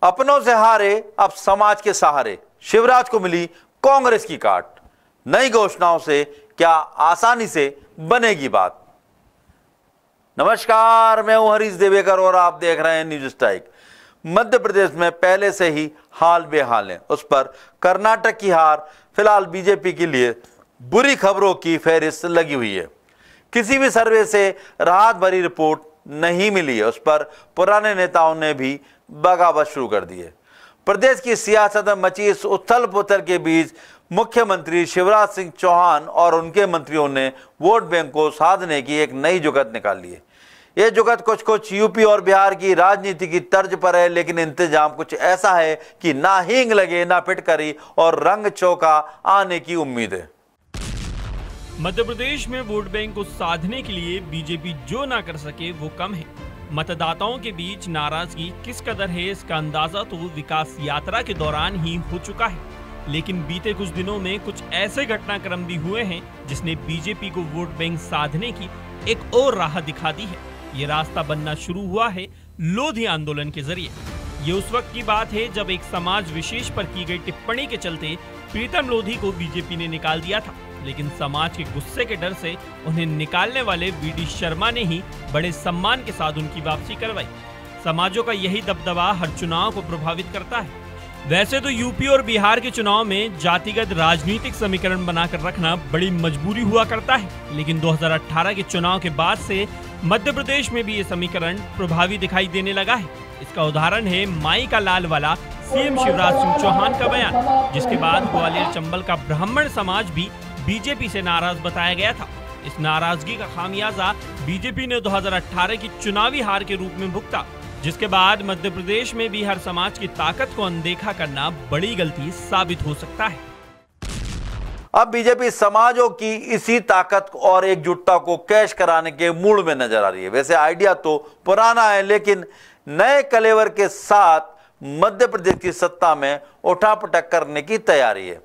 अपनों से हारे अब समाज के सहारे, शिवराज को मिली कांग्रेस की काट। नई घोषणाओं से क्या आसानी से बनेगी बात। नमस्कार, मैं हूं हरीश देवेकर और आप देख रहे हैं न्यूज स्ट्राइक। मध्य प्रदेश में पहले से ही हाल बेहाल है, उस पर कर्नाटक की हार फिलहाल बीजेपी के लिए बुरी खबरों की फहरिस्त लगी हुई है। किसी भी सर्वे से राहत भरी रिपोर्ट नहीं मिली है, उस पर पुराने नेताओं ने भी बगावत शुरू कर दी है। प्रदेश की सियासत में मची इस उथल पुथल के बीच मुख्यमंत्री शिवराज सिंह चौहान और उनके मंत्रियों ने वोट बैंक को साधने की एक नई जुगत निकाल ली है। यह जुगत कुछ यूपी और बिहार की राजनीति की तर्ज पर है, लेकिन इंतजाम कुछ ऐसा है कि ना हींग लगे ना फिटकरी और रंग चौका आने की उम्मीद है। मध्य प्रदेश में वोट बैंक को साधने के लिए बीजेपी जो ना कर सके वो कम है। मतदाताओं के बीच नाराजगी किस कदर है इसका अंदाजा तो विकास यात्रा के दौरान ही हो चुका है। लेकिन बीते कुछ दिनों में कुछ ऐसे घटनाक्रम भी हुए हैं जिसने बीजेपी को वोट बैंक साधने की एक और राह दिखा दी है। ये रास्ता बनना शुरू हुआ है लोधी आंदोलन के जरिए। ये उस वक्त की बात है जब एक समाज विशेष पर की गई टिप्पणी के चलते प्रीतम लोधी को बीजेपी ने निकाल दिया था, लेकिन समाज के गुस्से के डर से उन्हें निकालने वाले वीडी शर्मा ने ही बड़े सम्मान के साथ उनकी वापसी करवाई। समाजों का यही दबदबा हर चुनाव को प्रभावित करता है। वैसे तो यूपी और बिहार के चुनाव में जातिगत राजनीतिक समीकरण बनाकर रखना बड़ी मजबूरी हुआ करता है, लेकिन 2018 के चुनाव के बाद से मध्य प्रदेश में भी ये समीकरण प्रभावी दिखाई देने लगा है। इसका उदाहरण है माई का लाल वाला सीएम शिवराज सिंह चौहान का बयान, जिसके बाद ग्वालियर चंबल का ब्राह्मण समाज भी बीजेपी से नाराज बताया गया था। इस नाराजगी का खामियाजा बीजेपी ने 2018 की चुनावी हार के रूप में भुगता, जिसके बाद मध्य प्रदेश में भी हर समाज की ताकत को अनदेखा करना बड़ी गलती साबित हो सकता है। अब बीजेपी समाजों की इसी ताकत और एकजुटता को कैश कराने के मूड में नजर आ रही है। वैसे आइडिया तो पुराना है, लेकिन नए कलेवर के साथ मध्य प्रदेश की सत्ता में उठापटक करने की तैयारी है।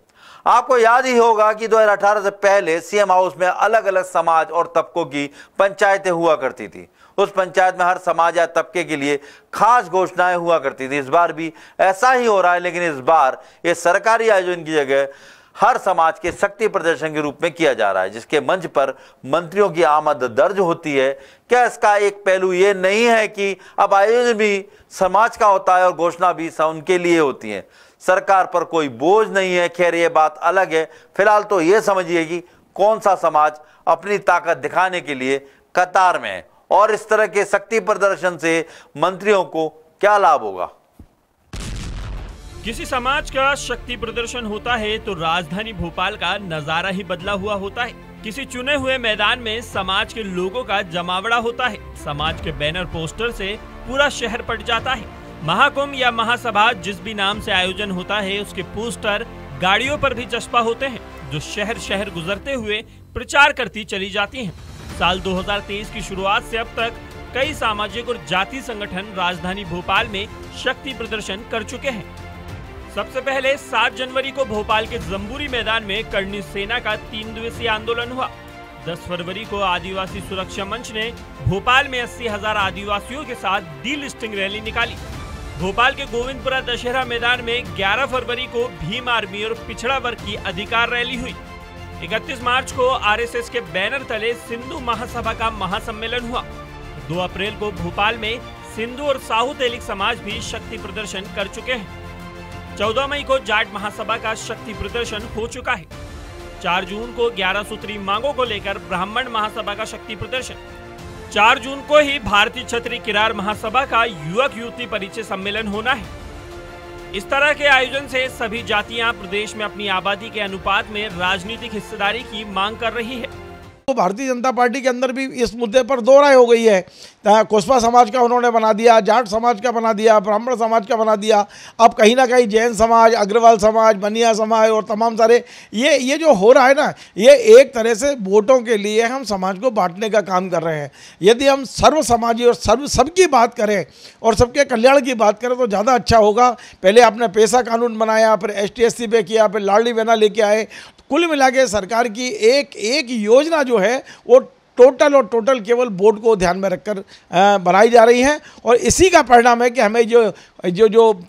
आपको याद ही होगा कि 2018 से पहले सीएम हाउस में अलग अलग समाज और तबकों की पंचायतें हुआ करती थी। उस पंचायत में हर समाज या तबके के लिए खास घोषणाएं हुआ करती थी। इस बार भी ऐसा ही हो रहा है, लेकिन इस बार ये सरकारी आयोजन की जगह हर समाज के शक्ति प्रदर्शन के रूप में किया जा रहा है, जिसके मंच पर मंत्रियों की आमद दर्ज होती है। क्या इसका एक पहलू ये नहीं है कि अब आयोजन भी समाज का होता है और घोषणा भी उनके लिए होती है? सरकार पर कोई बोझ नहीं है। खैर, ये बात अलग है। फिलहाल तो ये समझिए कि कौन सा समाज अपनी ताकत दिखाने के लिए कतार में है और इस तरह के शक्ति प्रदर्शन से मंत्रियों को क्या लाभ होगा। किसी समाज का शक्ति प्रदर्शन होता है तो राजधानी भोपाल का नजारा ही बदला हुआ होता है। किसी चुने हुए मैदान में समाज के लोगों का जमावड़ा होता है। समाज के बैनर पोस्टर से पूरा शहर पट जाता है। महाकुंभ या महासभा जिस भी नाम से आयोजन होता है, उसके पोस्टर गाड़ियों पर भी चस्पा होते हैं, जो शहर शहर गुजरते हुए प्रचार करती चली जाती हैं। साल 2023 की शुरुआत से अब तक कई सामाजिक और जाति संगठन राजधानी भोपाल में शक्ति प्रदर्शन कर चुके हैं। सबसे पहले 7 जनवरी को भोपाल के जंबूरी मैदान में करनी सेना का 3 दिवसीय आंदोलन हुआ। 10 फरवरी को आदिवासी सुरक्षा मंच ने भोपाल में 80,000 आदिवासियों के साथ डी लिस्टिंग रैली निकाली। भोपाल के गोविंदपुरा दशहरा मैदान में 11 फरवरी को भीम आर्मी और पिछड़ा वर्ग की अधिकार रैली हुई। 31 मार्च को आरएसएस के बैनर तले सिंधु महासभा का महासम्मेलन हुआ। 2 अप्रैल को भोपाल में सिंधु और साहू तेलिक समाज भी शक्ति प्रदर्शन कर चुके हैं। 14 मई को जाट महासभा का शक्ति प्रदर्शन हो चुका है। 4 जून को 11 सूत्री मांगों को लेकर ब्राह्मण महासभा का शक्ति प्रदर्शन। 4 जून को ही भारतीय क्षत्रिय किरार महासभा का युवक युवती परिचय सम्मेलन होना है। इस तरह के आयोजन से सभी जातियां प्रदेश में अपनी आबादी के अनुपात में राजनीतिक हिस्सेदारी की मांग कर रही है। तो भारतीय जनता पार्टी के अंदर भी इस मुद्दे पर दो राय हो गई है। कोस्पा समाज का उन्होंने बना दिया, जाट समाज का बना दिया, ब्राह्मण समाज का बना दिया। अब कहीं ना कहीं जैन समाज, अग्रवाल समाज, बनिया समाज और तमाम सारे ये जो हो रहा है ना, ये एक तरह से वोटों के लिए हम समाज को बांटने का काम कर रहे हैं। यदि हम सर्व समाजी और सबकी बात करें और सबके कल्याण की बात करें तो ज़्यादा अच्छा होगा। पहले आपने पैसा कानून बनाया, फिर ST SC पे किया, फिर लाडली बहना लेके आए। कुल मिला के सरकार की एक योजना जो है वो टोटल और टोटल केवल वोट को ध्यान में रखकर बनाई जा रही हैं। और इसी का परिणाम है कि हमें जो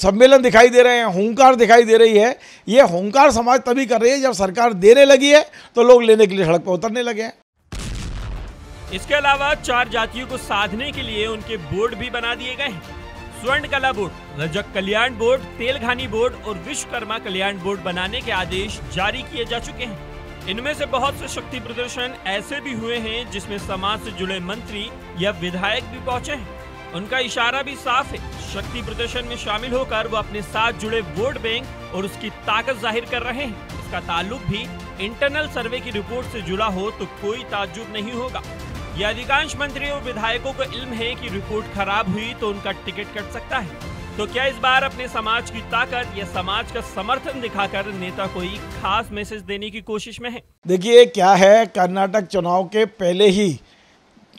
सम्मेलन दिखाई दे रहे हैं, हुंकार दिखाई दे रही है, ये हुंकार समाज तभी कर रही है जब सरकार देने लगी है तो लोग लेने के लिए सड़क पर उतरने लगे हैं। इसके अलावा 4 जातियों को साधने के लिए उनके बोर्ड भी बना दिए गए हैं। स्वर्ण कला बोर्ड, रजक कल्याण बोर्ड, तेलघानी बोर्ड और विश्वकर्मा कल्याण बोर्ड बनाने के आदेश जारी किए जा चुके हैं। इनमें से बहुत से शक्ति प्रदर्शन ऐसे भी हुए हैं जिसमें समाज से जुड़े मंत्री या विधायक भी पहुंचे हैं। उनका इशारा भी साफ है, शक्ति प्रदर्शन में शामिल होकर वो अपने साथ जुड़े वोट बैंक और उसकी ताकत जाहिर कर रहे हैं। इसका ताल्लुक भी इंटरनल सर्वे की रिपोर्ट से जुड़ा हो तो कोई ताज्जुब नहीं होगा। ये अधिकांश मंत्रियों और विधायकों को इल्म है कि रिपोर्ट खराब हुई तो उनका टिकट कट सकता है। तो क्या इस बार अपने समाज की ताकत या समाज का समर्थन दिखाकर नेता कोई खास मैसेज देने की कोशिश में है? देखिए क्या है, कर्नाटक चुनाव के पहले ही,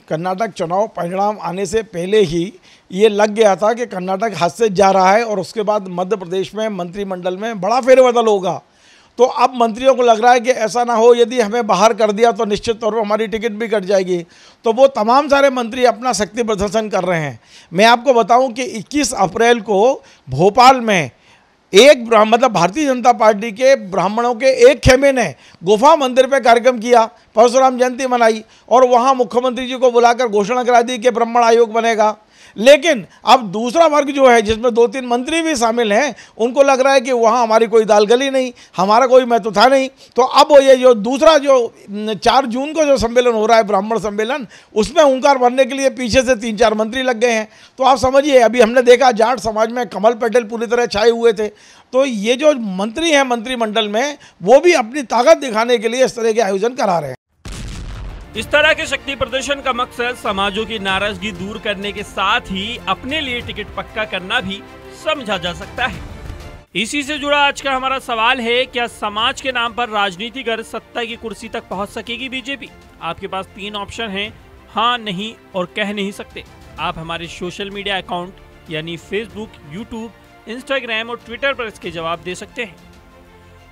कर्नाटक चुनाव परिणाम आने से पहले ही ये लग गया था कि कर्नाटक हाथ से जा रहा है और उसके बाद मध्य प्रदेश में मंत्रिमंडल में बड़ा फेरबदल होगा। तो अब मंत्रियों को लग रहा है कि ऐसा ना हो, यदि हमें बाहर कर दिया तो निश्चित तौर पर हमारी टिकट भी कट जाएगी। तो वो तमाम सारे मंत्री अपना शक्ति प्रदर्शन कर रहे हैं। मैं आपको बताऊं कि 21 अप्रैल को भोपाल में मतलब भारतीय जनता पार्टी के ब्राह्मणों के एक खेमे ने गुफा मंदिर पे कार्यक्रम किया, परशुराम जयंती मनाई और वहाँ मुख्यमंत्री जी को बुलाकर घोषणा करा दी कि ब्राह्मण आयोग बनेगा। लेकिन अब दूसरा वर्ग जो है, जिसमें 2-3 मंत्री भी शामिल हैं, उनको लग रहा है कि वहाँ हमारी कोई दाल गली नहीं, हमारा कोई महत्व था नहीं। तो अब ये जो दूसरा जो 4 जून को जो सम्मेलन हो रहा है, ब्राह्मण सम्मेलन, उसमें हुंकार भरने के लिए पीछे से 3-4 मंत्री लग गए हैं। तो आप समझिए, अभी हमने देखा जाट समाज में कमल पटेल पूरी तरह छाए हुए थे। तो ये जो मंत्री हैं मंत्रिमंडल में, वो भी अपनी ताकत दिखाने के लिए इस तरह के आयोजन करा रहे हैं। इस तरह के शक्ति प्रदर्शन का मकसद समाजों की नाराजगी दूर करने के साथ ही अपने लिए टिकट पक्का करना भी समझा जा सकता है। इसी से जुड़ा आज का हमारा सवाल है, क्या समाज के नाम पर राजनीति कर सत्ता की कुर्सी तक पहुंच सकेगी बीजेपी? आपके पास 3 ऑप्शन हैं, हाँ, नहीं और कह नहीं सकते। आप हमारे सोशल मीडिया अकाउंट यानी फेसबुक, यूट्यूब, इंस्टाग्राम और ट्विटर पर इसके जवाब दे सकते हैं।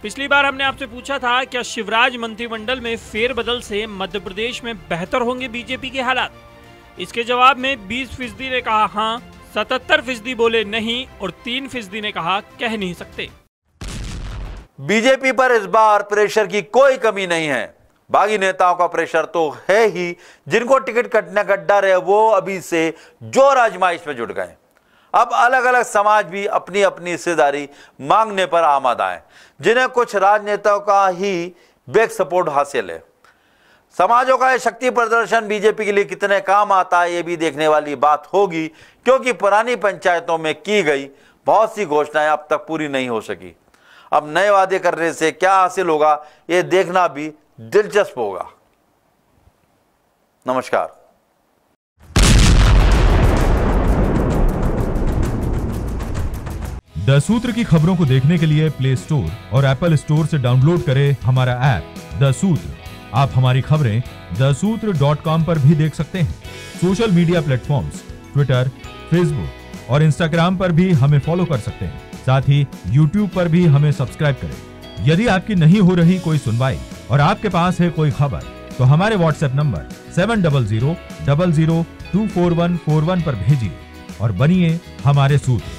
पिछली बार हमने आपसे पूछा था, क्या शिवराज मंत्रिमंडल में फेरबदल से मध्य प्रदेश में बेहतर होंगे बीजेपी के हालात? इसके जवाब में 20% ने कहा हाँ, 77% बोले नहीं और 3% ने कहा कह नहीं सकते। बीजेपी पर इस बार प्रेशर की कोई कमी नहीं है। बागी नेताओं का प्रेशर तो है ही, जिनको टिकट कटने का डर है वो अभी से जोर आजमाइश में जुट गए। अब अलग अलग समाज भी अपनी अपनी हिस्सेदारी मांगने पर आमादा है, जिन्हें कुछ राजनेताओं का ही बैक सपोर्ट हासिल है। समाजों का यह शक्ति प्रदर्शन बीजेपी के लिए कितने काम आता है, ये भी देखने वाली बात होगी, क्योंकि पुरानी पंचायतों में की गई बहुत सी घोषणाएं अब तक पूरी नहीं हो सकी। अब नए वादे करने से क्या हासिल होगा, ये देखना भी दिलचस्प होगा। नमस्कार। द सूत्र की खबरों को देखने के लिए प्ले स्टोर और एप्पल स्टोर से डाउनलोड करें हमारा ऐप द सूत्र। आप हमारी खबरें thesutra.com पर भी देख सकते हैं। Social media platforms Twitter, Facebook और इंस्टाग्राम पर भी हमें फॉलो कर सकते हैं। साथ ही यूट्यूब पर भी हमें सब्सक्राइब करें। यदि आपकी नहीं हो रही कोई सुनवाई और आपके पास है कोई खबर, तो हमारे व्हाट्सएप नंबर 70000024141 पर भेजिए और बनिए हमारे सूत्र।